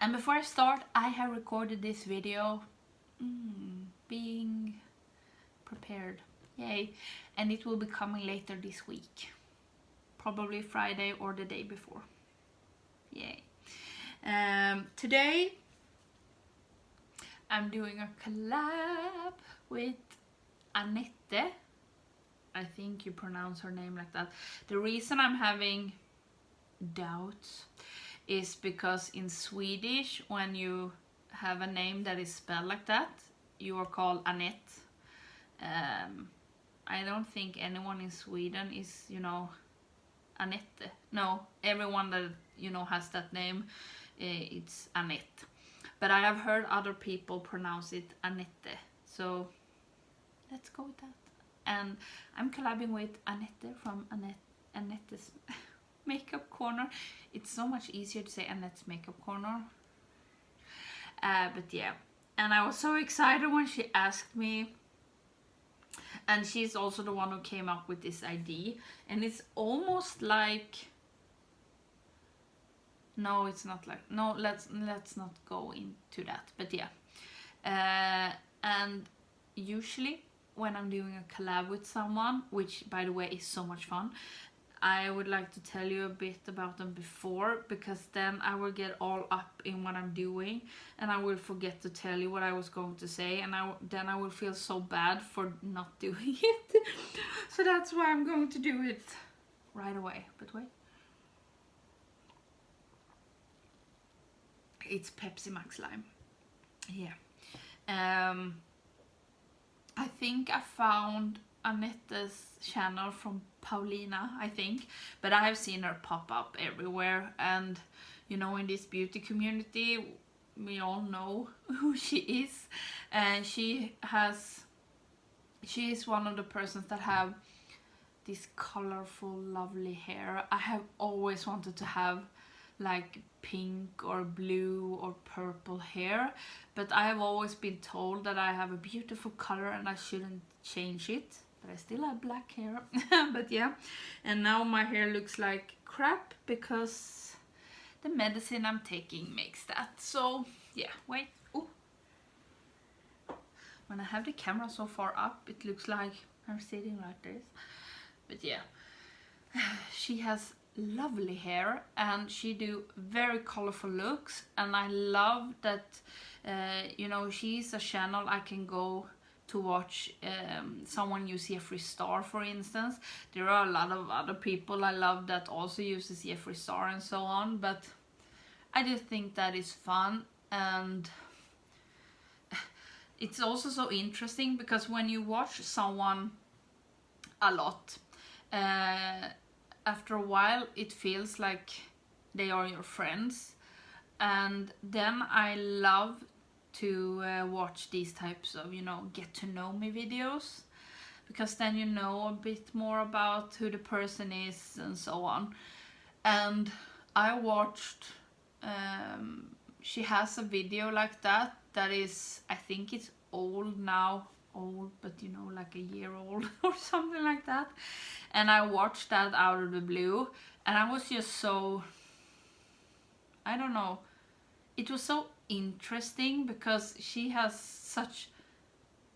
And before I start, I have recorded this video being prepared. Yay. And it will be coming later this week. Probably Friday or the day before. Yay. Today I'm doing a collab with Annette. I think you pronounce her name like that. The reason I'm having doubts is because in Swedish, when you have a name that is spelled like that, you are called Annette. I don't think anyone in Sweden is, you know, Annette. No, everyone that, you know, has that name, it's Annette. But I have heard other people pronounce it Annette. So let's go with that. And I'm collabing with Annette from Annette's Makeup Corner. It's so much easier to say Annette's Makeup Corner. But yeah. And I was so excited when she asked me. And she's also the one who came up with this idea. And it's almost like... No, it's not like... No, let's not go into that. But yeah. And usually when I'm doing a collab with someone, which by the way is so much fun, I would like to tell you a bit about them before, because then I will get all up in what I'm doing and I will forget to tell you what I was going to say, and then I will feel so bad for not doing it. So that's why I'm going to do it right away. But wait. It's Pepsi Max Lime. Yeah. I think I found Annette's channel from Paulina, I think, but I have seen her pop up everywhere, and you know, in this beauty community we all know who she is, and she is one of the persons that have this colorful lovely hair. I have always wanted to have like pink or blue or purple hair, but I have always been told that I have a beautiful color and I shouldn't change it. But I still have black hair. But yeah, and now my hair looks like crap because the medicine I'm taking makes that. So yeah, wait. Ooh. When I have the camera so far up, it looks like I'm sitting like this. But yeah, she has lovely hair and she do very colorful looks, and I love that you know, she's a channel I can go to watch someone use Jeffree Star, for instance. There are a lot of other people I love that also uses Jeffree Star and so on, but I just think that is fun, and it's also so interesting because when you watch someone a lot, after a while it feels like they are your friends, and then I love to watch these types of, you know, get to know me videos, because then you know a bit more about who the person is and so on. And I watched, she has a video like that is, I think it's old now, but you know, like a year old or something like that, and I watched that out of the blue, and I was just so, I don't know, it was so interesting because she has such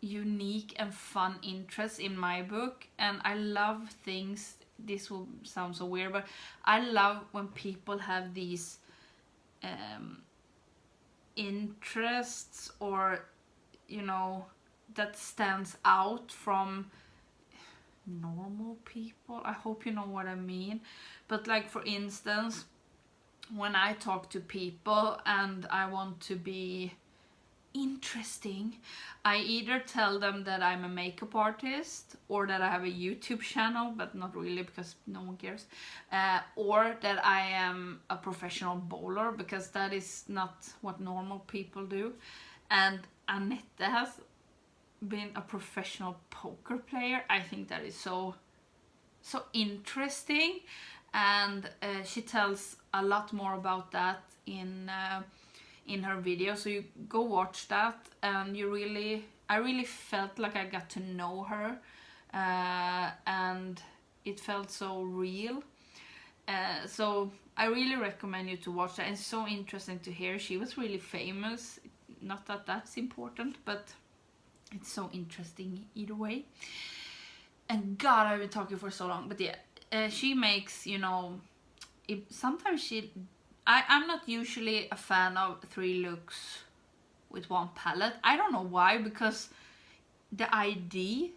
unique and fun interests in my book, and I love things, this will sound so weird, but I love when people have these interests, or you know, that stands out from normal people. I hope you know what I mean. But like, for instance, when I talk to people and I want to be interesting, I either tell them that I'm a makeup artist, or that I have a YouTube channel, but not really because no one cares, or that I am a professional bowler, because that is not what normal people do. And Annette has been a professional poker player. I think that is so interesting, and she tells a lot more about that in her video, so you go watch that, and I really felt like I got to know her, and it felt so real. So I really recommend you to watch that. It's so interesting to hear. She was really famous. Not that that's important, but it's so interesting either way. And God, I've been talking for so long. But yeah, she makes, you know, sometimes I'm not usually a fan of 3 looks with 1 palette. I don't know why, because the idea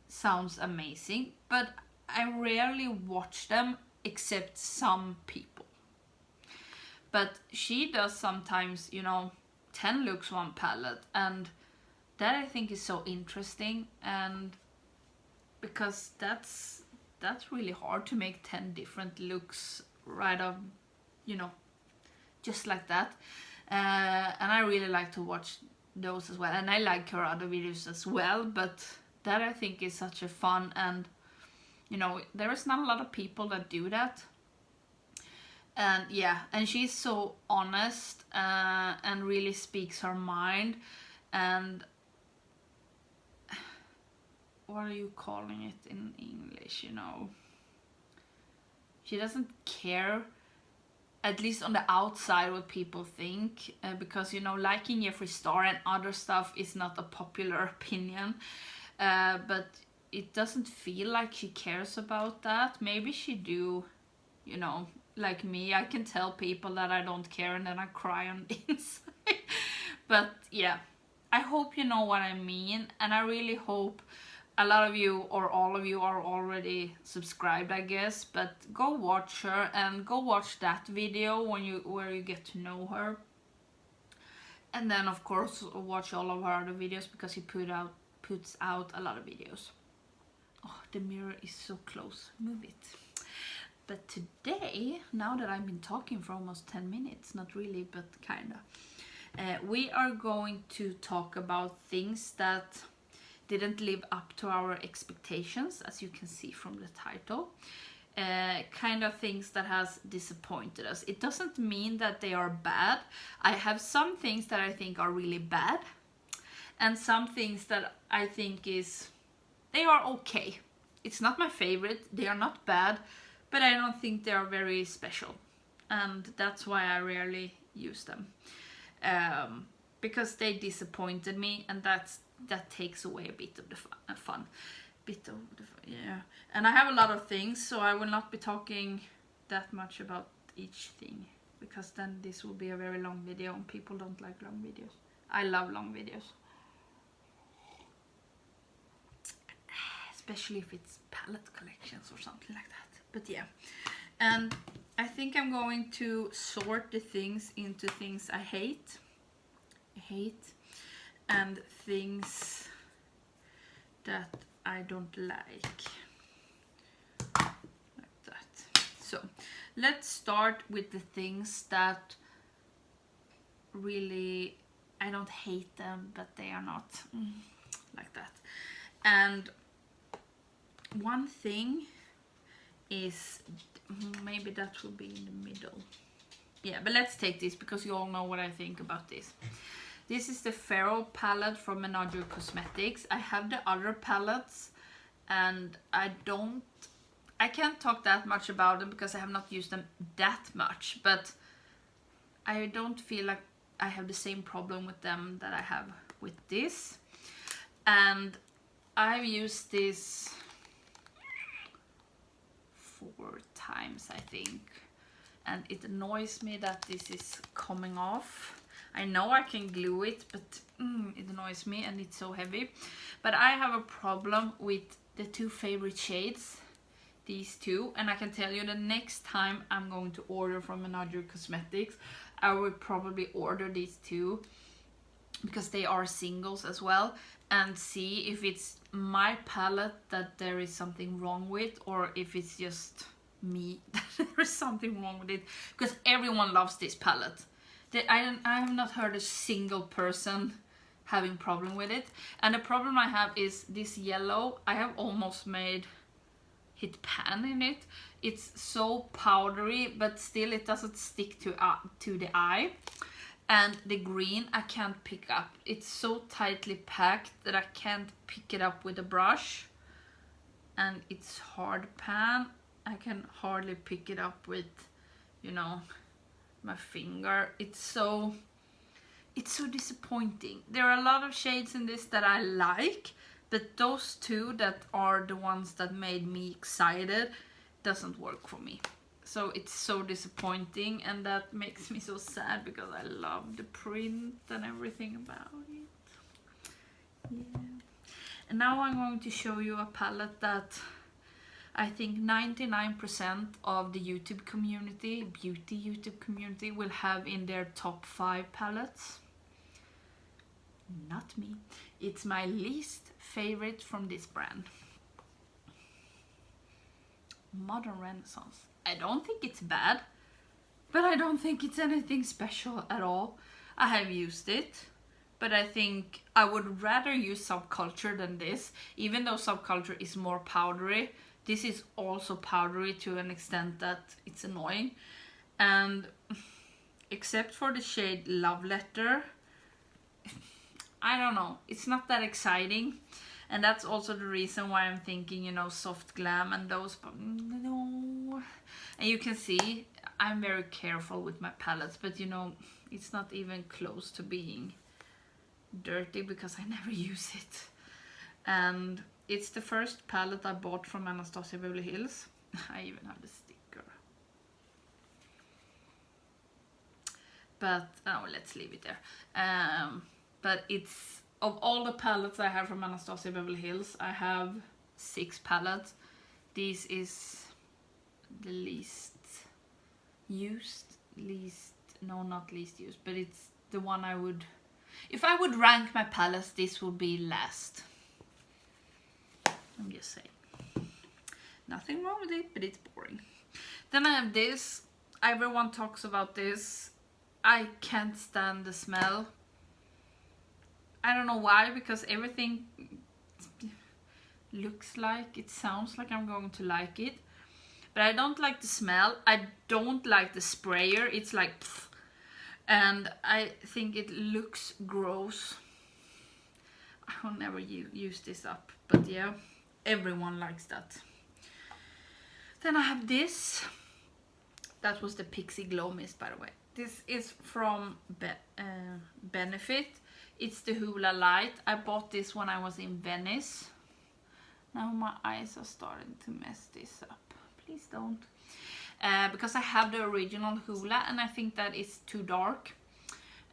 sounds amazing, but I rarely watch them except some people. But she does sometimes, you know, 10 looks 1 palette, and that I think is so interesting, and because that's really hard to make 10 different looks right off, you know, just like that. And I really like to watch those as well, and I like her other videos as well, but that I think is such a fun, and you know, there is not a lot of people that do that. And yeah, and she's so honest, and really speaks her mind. And what are you calling it in English, you know? She doesn't care, at least on the outside, what people think, because, you know, liking Jeffree Star and other stuff is not a popular opinion, but it doesn't feel like she cares about that. Maybe she do, you know, like me. I can tell people that I don't care, and then I cry on the inside. But yeah, I hope you know what I mean, and I really hope a lot of you or all of you are already subscribed, I guess. But go watch her, and go watch that video where you get to know her. And then of course watch all of her other videos, because she puts out a lot of videos. Oh, the mirror is so close. Move it. But today, now that I've been talking for almost 10 minutes, not really, but kinda, we are going to talk about things that didn't live up to our expectations, as you can see from the title. Kind of things that has disappointed us. It doesn't mean that they are bad. I have some things that I think are really bad, and some things that I think they are okay. It's not my favorite, they are not bad, but I don't think they are very special. And that's why I rarely use them. Because they disappointed me, and that takes away a bit of the fun. Yeah. And I have a lot of things, so I will not be talking that much about each thing, because then this will be a very long video, and people don't like long videos. I love long videos. Especially if it's palette collections or something like that. But yeah, and I think I'm going to sort the things into things I hate, and things that I don't like that. So let's start with the things that really, I don't hate them, but they are not like that. And one thing is, maybe that will be in the middle. Yeah, but let's take this, because you all know what I think about this. This is the Feral palette from Menagerie Cosmetics. I have the other palettes, and I can't talk that much about them because I have not used them that much, but I don't feel like I have the same problem with them that I have with this. And I've used this 4 times, I think, and it annoys me that this is coming off. I know I can glue it, but it annoys me, and it's so heavy. But I have a problem with the 2 favorite shades, these 2, and I can tell you the next time I'm going to order from Menagerie Cosmetics, I will probably order these 2, because they are singles as well, and see if it's my palette that there is something wrong with, or if it's just me that there is something wrong with it, because everyone loves this palette. I have not heard a single person having problem with it. And the problem I have is this yellow. I have almost hit pan in it. It's so powdery, but still it doesn't stick to the eye. And the green I can't pick up. It's so tightly packed that I can't pick it up with a brush. And it's hard pan. I can hardly pick it up with, you know, my finger. It's so disappointing. There are a lot of shades in this that I like, but those two that are the ones that made me excited doesn't work for me. So it's so disappointing, and that makes me so sad because I love the print and everything about it. Yeah. And now I'm going to show you a palette that I think 99% of the YouTube community, beauty YouTube community, will have in their top 5 palettes. Not me. It's my least favorite from this brand. Modern Renaissance. I don't think it's bad, but I don't think it's anything special at all. I have used it, but I think I would rather use Subculture than this, even though Subculture is more powdery. This is also powdery to an extent that it's annoying. And except for the shade Love Letter, I don't know, it's not that exciting. And that's also the reason why I'm thinking, you know, Soft Glam and those, but no. And you can see I'm very careful with my palettes, but you know, it's not even close to being dirty because I never use it. And it's the first palette I bought from Anastasia Beverly Hills. I even have the sticker. But, oh, let's leave it there. But it's, of all the palettes I have from Anastasia Beverly Hills, I have 6 palettes. This is the least used, no, not least used, but it's the one I would, if I would rank my palettes, this would be last. I'm just saying. Nothing wrong with it, but it's boring. Then I have this. Everyone talks about this. I can't stand the smell. I don't know why, because everything looks like, it sounds like I'm going to like it. But I don't like the smell. I don't like the sprayer. It's like, pfft, and I think it looks gross. I will never use this up, but yeah, everyone likes that. Then I have this. That was the Pixie Glow Mist, by the way. This is from Benefit. It's the Hula Light. I bought this when I was in Venice. Now my eyes are starting to mess this up. Please don't. Because I have the original Hula and I think that it's too dark.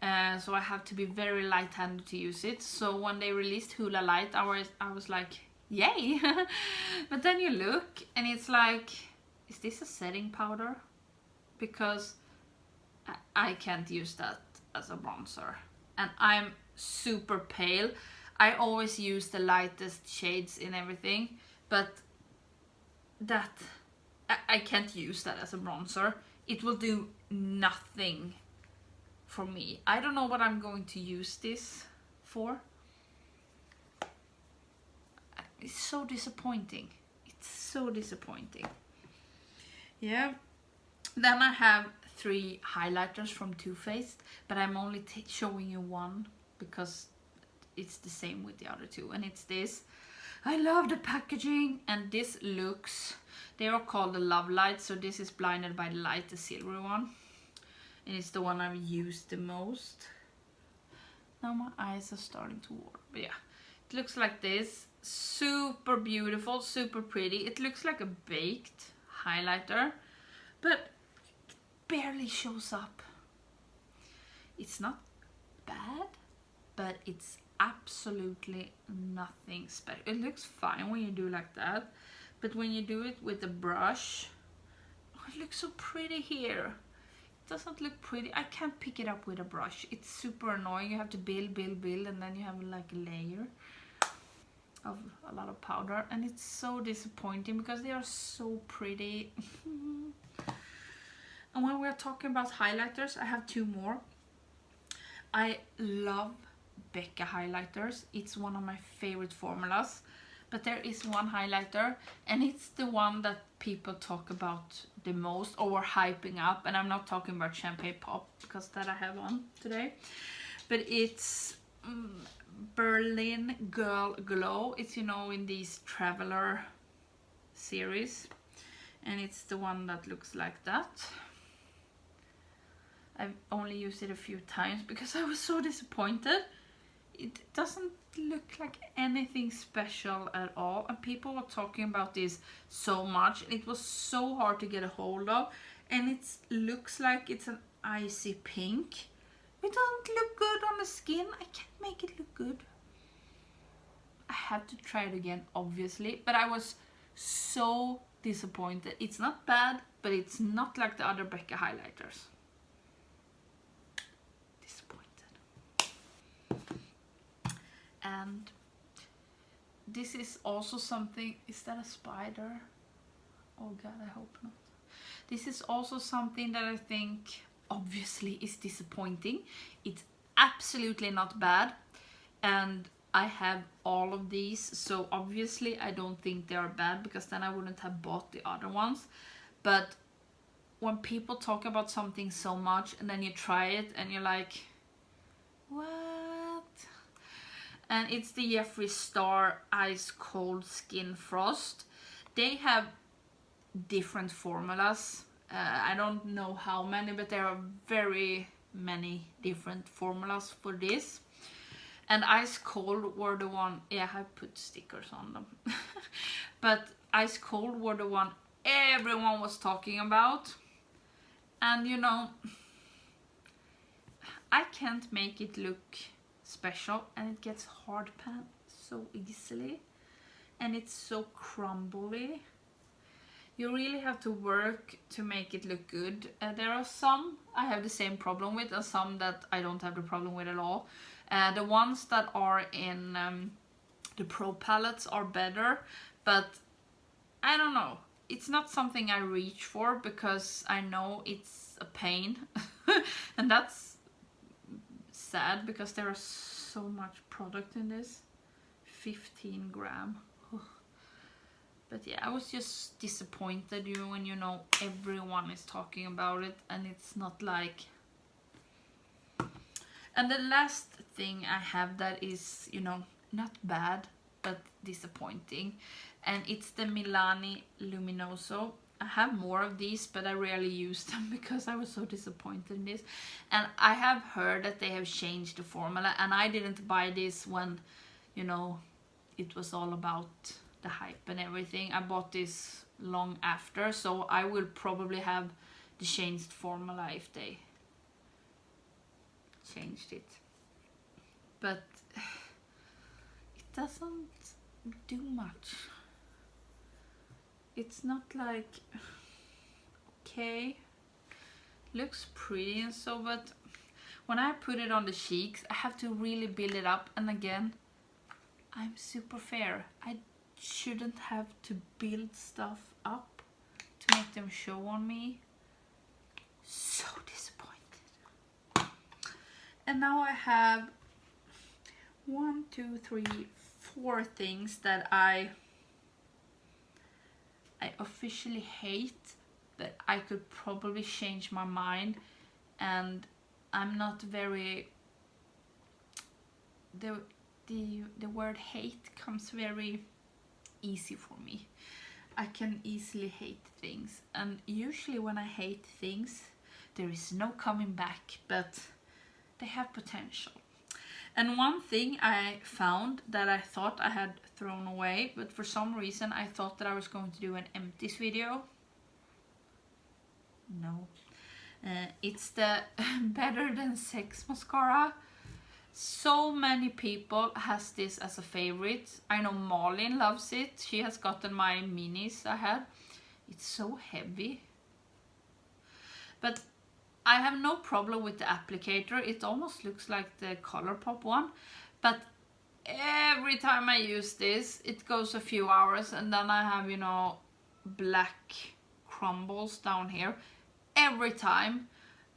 So I have to be very light-handed to use it. So when they released Hula Light, I was like, yay! But then you look and it's like, is this a setting powder? Because I can't use that as a bronzer. And I'm super pale. I always use the lightest shades in everything, but that I can't use that as a bronzer. It will do nothing for me. I don't know what I'm going to use this for. It's so disappointing. It's so disappointing. Yeah. Then I have 3 highlighters from Too Faced, but I'm only showing you one because it's the same with the other 2, and it's this. I love the packaging, and this looks, they are called the Love Light, so this is Blinded by the Light, the silver one, and it's the one I've used the most. Now my eyes are starting to water, but yeah, it looks like this. Super beautiful, super pretty. It looks like a baked highlighter, but it barely shows up. It's not bad, but it's absolutely nothing special. It looks fine when you do like that, but when you do it with a brush, oh, it looks so pretty here. It doesn't look pretty. I can't pick it up with a brush. It's super annoying. You have to build, and then you have like a layer of a lot of powder, and it's so disappointing because they are so pretty. And when we're talking about highlighters, I have 2 more. I love Becca highlighters. It's one of my favorite formulas, but there is one highlighter, and it's the one that people talk about the most or hyping up, and I'm not talking about Champagne Pop because that I have on today, but it's Berlin Girl Glow. It's, you know, in these traveler series, and it's the one that looks like that. I've only used it a few times because I was so disappointed. It doesn't look like anything special at all, and people were talking about this so much. It was so hard to get a hold of, and it looks like it's an icy pink. It doesn't look good on the skin. I can't make it look good. I have to try it again, obviously, but I was so disappointed. It's not bad, but it's not like the other Becca highlighters. And this is also something, is that a spider? Oh god, I hope not. This is also something that I think obviously is disappointing. It's absolutely not bad, and I have all of these, so obviously I don't think they are bad, because then I wouldn't have bought the other ones. But when people talk about something so much and then you try it and you're like, what? And it's the Jeffree Star Ice Cold Skin Frost. They have different formulas. I don't know how many, but there are very many different formulas for this. And Ice Cold were the one, yeah, I put stickers on them. But Ice Cold were the one everyone was talking about. And you know, I can't make it look special, and it gets hard pan so easily, and it's so crumbly. You really have to work to make it look good. There are some I have the same problem with, and some that I don't have the problem with at all. The ones that are in the Pro palettes are better, but I don't know. It's not something I reach for because I know it's a pain. And that's sad because there is so much product in this. 15 gram. But yeah, I was just disappointed when you know everyone is talking about it and it's not like... And the last thing I have that is, you know, not bad but disappointing, and it's the Milani Luminoso. I have more of these, but I rarely use them because I was so disappointed in this. And I have heard that they have changed the formula, and I didn't buy this when, you know, it was all about the hype and everything. I bought this long after, so I will probably have the changed formula if they changed it. But it doesn't do much. It's not like, okay, looks pretty and so, but when I put it on the cheeks, I have to really build it up. And again, I'm super fair. I shouldn't have to build stuff up to make them show on me. So disappointed. And now I have 1, 2, 3, 4 things that I officially hate, but I could probably change my mind, and I'm not very... The word hate comes very easy for me. I can easily hate things, and usually when I hate things there is no coming back, but they have potential. And one thing I found that I thought I had thrown away, but for some reason I thought that I was going to do an empties video. No. It's the Better Than Sex mascara. So many people has this as a favorite. I know Malin loves it. She has gotten my minis I had. It's so heavy. But I have no problem with the applicator. It almost looks like the Colourpop one. But every time I use this, it goes a few hours and then I have, you know, black crumbles down here. Every time.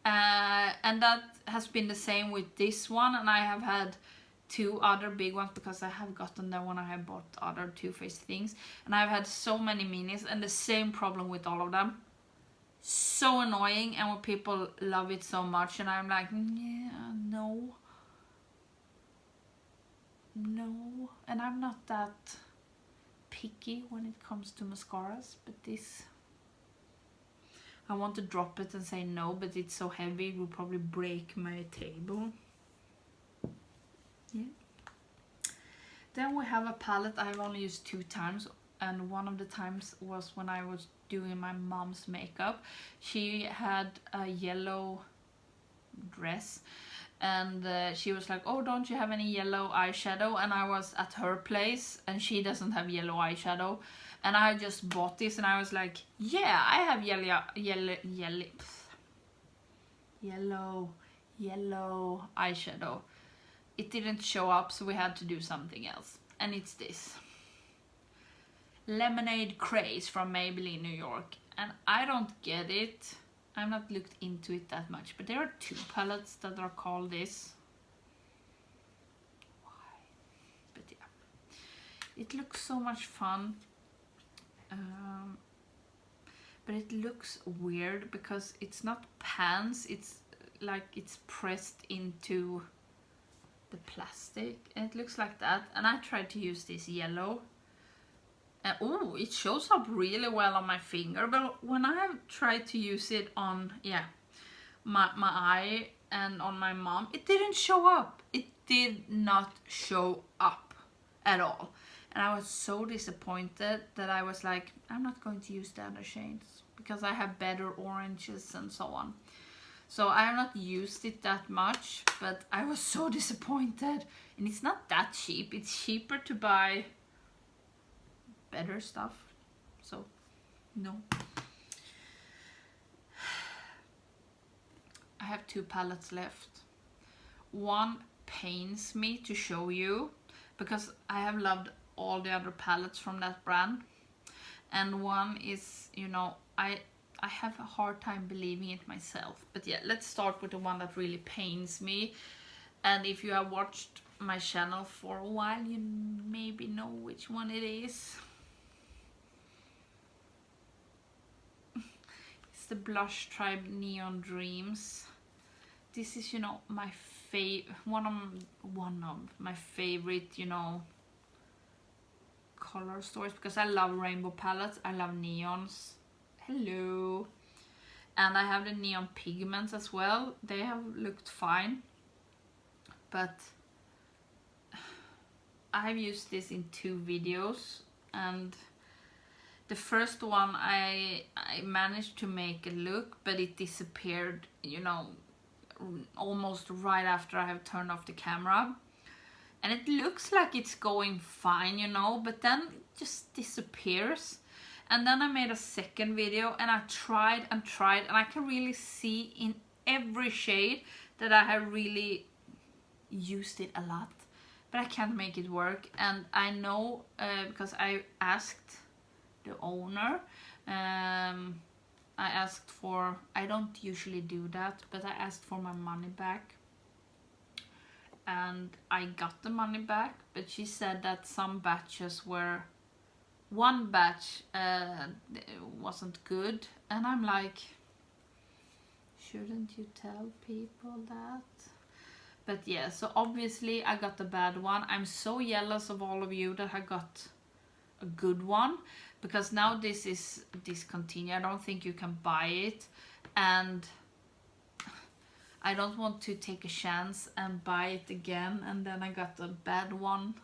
And that has been the same with this one. And I have had 2 other big ones because I have gotten them when I have bought other Too Faced things. And I've had so many minis and the same problem with all of them. So annoying, and when people love it so much and I'm like, yeah, no, and I'm not that picky when it comes to mascaras, but this I want to drop it and say no, but it's so heavy it will probably break my table. Yeah. Then we have a palette I've only used 2 times, and one of the times was when I was doing my mom's makeup. She had a yellow dress, and she was like, oh, don't you have any yellow eyeshadow? And I was at her place and she doesn't have yellow eyeshadow, and I just bought this and I was like, yeah, I have yellow eyeshadow. It didn't show up, so we had to do something else, and it's this Lemonade Craze from Maybelline New York, and I don't get it. I've not looked into it that much, but there are 2 palettes that are called this. Why? But yeah, it looks so much fun, but it looks weird because it's not pans, it's like it's pressed into the plastic, and it looks like that. And I tried to use this yellow, and oh, it shows up really well on my finger, but when I have tried to use it on my eye and on my mom, it didn't show up. It did not show up at all, and I was so disappointed that I was like, I'm not going to use the other shades because I have better oranges and so on. So I have not used it that much, but I was so disappointed. And it's not that cheap. It's cheaper to buy better stuff. So, no. I have 2 palettes left. One pains me to show you because I have loved all the other palettes from that brand. And one is, you know, I have a hard time believing it myself. But yeah, let's start with the one that really pains me. And if you have watched my channel for a while, you maybe know which one it is. It's the Blush Tribe Neon Dreams. This is, you know, my one of my favorite, you know, color stores, because I love rainbow palettes, I love neons. Hello. And I have the neon pigments as well. They have looked fine, but I've used this in 2 videos, and the first one I managed to make a look, but it disappeared, you know, almost right after I have turned off the camera. And it looks like it's going fine, you know, but then it just disappears. And then I made a second video and I tried and tried, and I can really see in every shade that I have really used it a lot, but I can't make it work. And I know because I asked the owner, I asked for, I don't usually do that, but I asked for my money back, and I got the money back, but she said that some batches were, one batch wasn't good, and I'm like, shouldn't you tell people that? But yeah, so obviously I got the bad one. I'm so jealous of all of you that I got a good one, because now this is discontinued. I don't think you can buy it, and I don't want to take a chance and buy it again and then I got a bad one.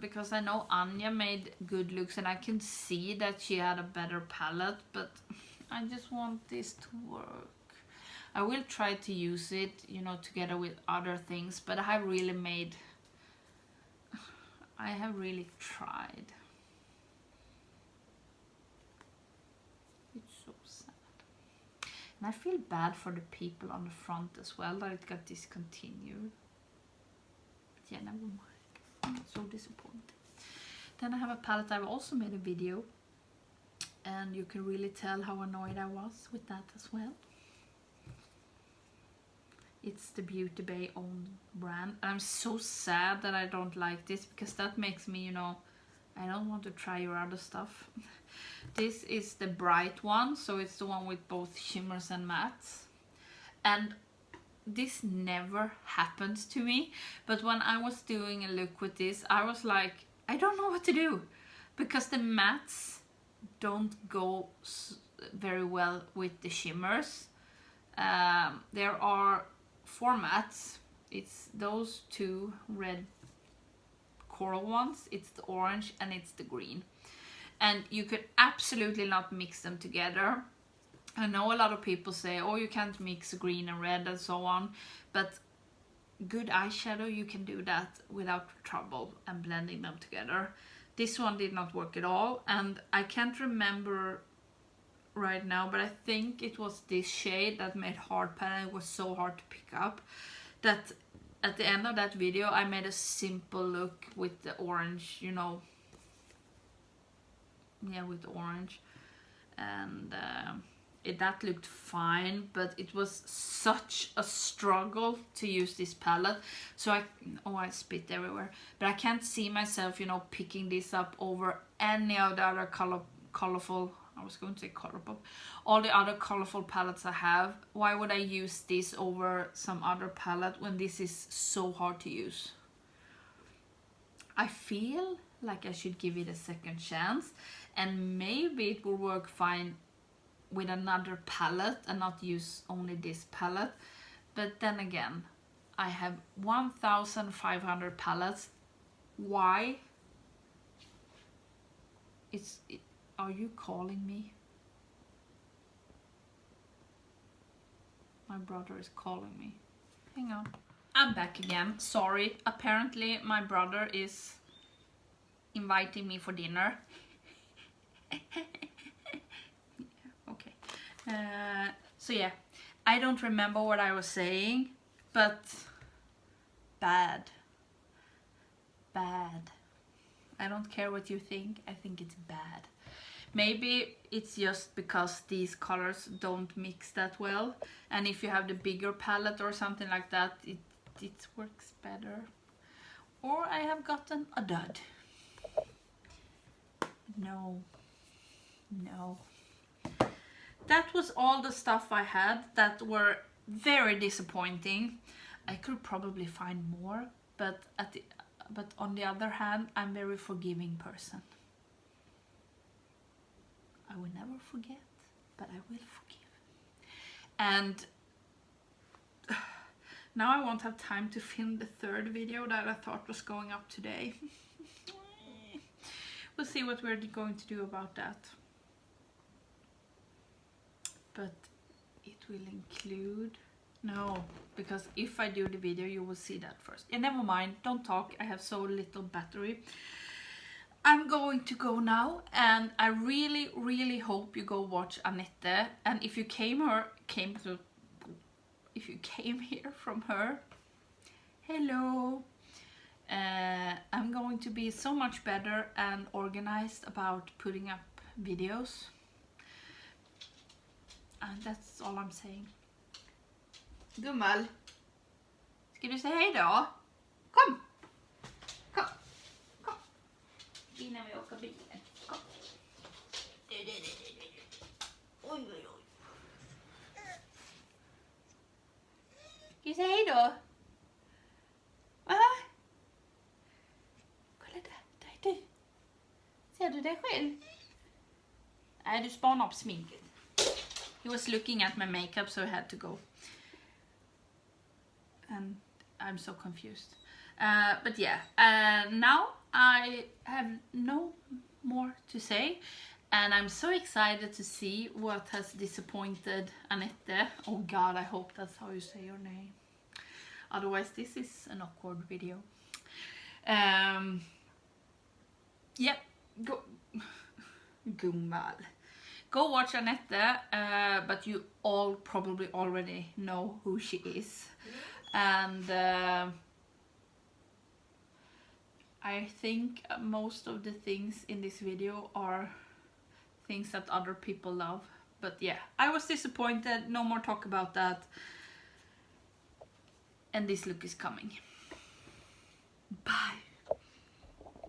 Because I know Anya made good looks and I can see that she had a better palette, but I just want this to work. I will try to use it, you know, together with other things, but I have really tried. It's so sad. And I feel bad for the people on the front as well, that it got discontinued. But yeah, never mind. I'm so disappointed. Then I have a palette I've also made a video, and you can really tell how annoyed I was with that as well. It's the Beauty Bay own brand. I'm so sad that I don't like this, because that makes me, you know, I don't want to try your other stuff. This is the bright one, so it's the one with both shimmers and mattes. And this never happens to me, but when I was doing a look with this, I was like, I don't know what to do, because the mattes don't go very well with the shimmers. There are formats. It's those two red coral ones, it's the orange and it's the green. And you could absolutely not mix them together. I know a lot of people say, oh, you can't mix green and red and so on, but good eyeshadow, you can do that without trouble and blending them together. This one did not work at all, and I can't remember right now, but I think it was this shade that made hard pan. It was so hard to pick up that at the end of that video I made a simple look with the orange, you know, yeah, with the orange, and that looked fine, but it was such a struggle to use this palette. So I spit everywhere, but I can't see myself, you know, picking this up over any of the other colorful, I was going to say color pop, all the other colorful palettes I have. Why would I use this over some other palette when this is so hard to use? I feel like I should give it a second chance, and maybe it will work fine with another palette and not use only this palette. But then again, I have 1,500 palettes. Why? Are you calling me? My brother is calling me. Hang on. I'm back again. Sorry. Apparently my brother is inviting me for dinner. Okay. So yeah, I don't remember what I was saying, but bad. I don't care what you think. I think it's bad. Maybe it's just because these colors don't mix that well, and if you have the bigger palette or something like that, it works better. Or I have gotten a dud. No. That was all the stuff I had that were very disappointing. I could probably find more, but on the other hand, I'm a very forgiving person. I will never forget, but I will forgive. And now I won't have time to film the third video that I thought was going up today. We'll see what we're going to do about that. But it will include... No, because if I do the video, you will see that first. Yeah, never mind, don't talk, I have so little battery. I'm going to go now, and I really hope you go watch Annette. And if you came here from her, hello. I'm going to be so much better and organized about putting up videos. And that's all I'm saying. Gunvald, ska du säga hej då? Kom! Innan vi åker bilen. Kom. Oj. Ska du säga hej då? Aha. Kolla där är du. Ser du dig själv? Nej, du spanar upp sminket. He was looking at my makeup, so I had to go. And I'm so confused. But yeah, now I have no more to say, and I'm so excited to see what has disappointed Annette. Oh god, I hope that's how you say your name. Otherwise this is an awkward video. Yeah, go Gunvald. Go watch Annette, but you all probably already know who she is. And I think most of the things in this video are things that other people love. But yeah, I was disappointed, no more talk about that. And this look is coming. Bye.